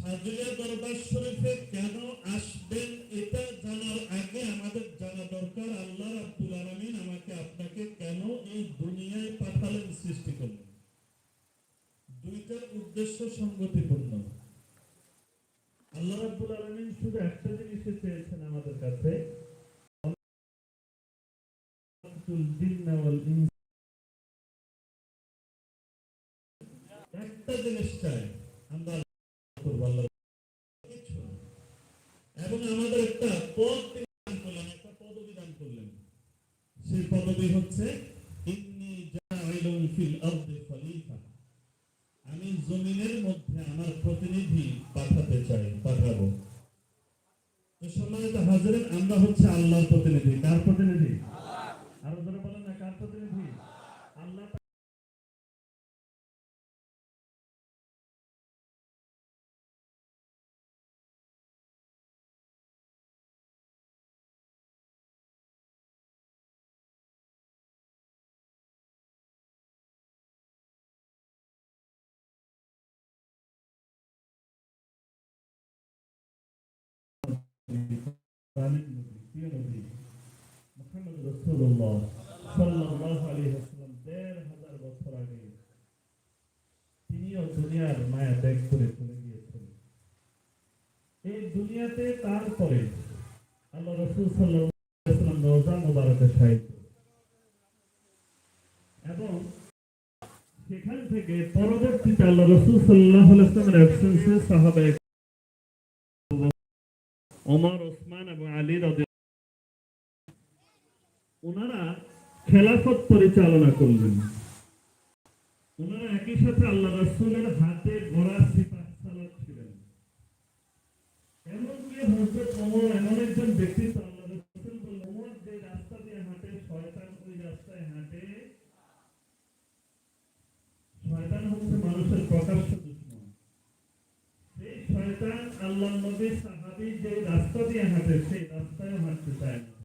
হাজিরা দরবার শরীফে কেন আসবেন এটা জানার আগে আমাদের জানা দরকার আল্লাহ রাব্বুল আলামিন আমাকে আপনাকে কেন এই দুনিয়ায় পাঠালেন, সৃষ্টি করলেন। দুইটার উদ্দেশ্য সংগতিপূর্ণ। আল্লাহ রাব্বুল আলামিন শুধু একটা জিনিসই চেয়েছেন আমাদের কাছে, একটা জিনিস চাই আমরা এবং আমাদের একটা পদ দান করলেন, একটা পদবি দান করলেন। সেই পদবি হচ্ছে ইন্নী জাইলুন ফিল আরদি খলিফা, আমি জমিনের মধ্যে আমার প্রতিনিধি পাঠাতে চাই, পাঠাবো। তো সম্মানিত হাজিরিন, আমরা হচ্ছে আল্লাহর প্রতিনিধি। কার প্রতিনিধি? আরো ধরে বলেন না, কার প্রতিনিধি? আল্লাহ। মুহাম্মদ রাসূলুল্লাহ সাল্লাল্লাহু আলাইহি ওয়াসাল্লাম ১৫০০ বছর আগে তিনিও দুনিয়ার মায়া ত্যাগ করে চলে গিয়েছেন। এই দুনিয়াতে তারপরে আল্লাহ রাসূল সাল্লাল্লাহু আলাইহি ওয়াসাল্লাম রওজা মুবারকে শায়িত, এবং সেখান থেকে পরবর্তীতে আল্লাহ রাসূল সাল্লাল্লাহু আলাইহি ওয়াসাল্লামের অ্যাবসেন্সে সাহাবায়ে ওমর, ওসমান এবং আলী ওনারা খেলাফত পরিচালনা করলেন। ওনারা একই সাথে আল্লাহ রাসূলের হাতে ঘোড়া সিপাহ সালাত ছিলেন। এমনকি হযরত ওমর এমন একজন ব্যক্তিত্ব, আল্লাহ রাসূল বললেন ওমর যে রাস্তা দিয়ে হাঁটে শয়তান ওই রাস্তায় হাঁটে। শয়তান হচ্ছে মানুষের প্রকাশ্য দুশমন। সেই শয়তান আল্লাহর নবী সাহাবী যে রাস্তা দিয়ে হাঁটে সেই রাস্তায় হাঁটতে চায় না।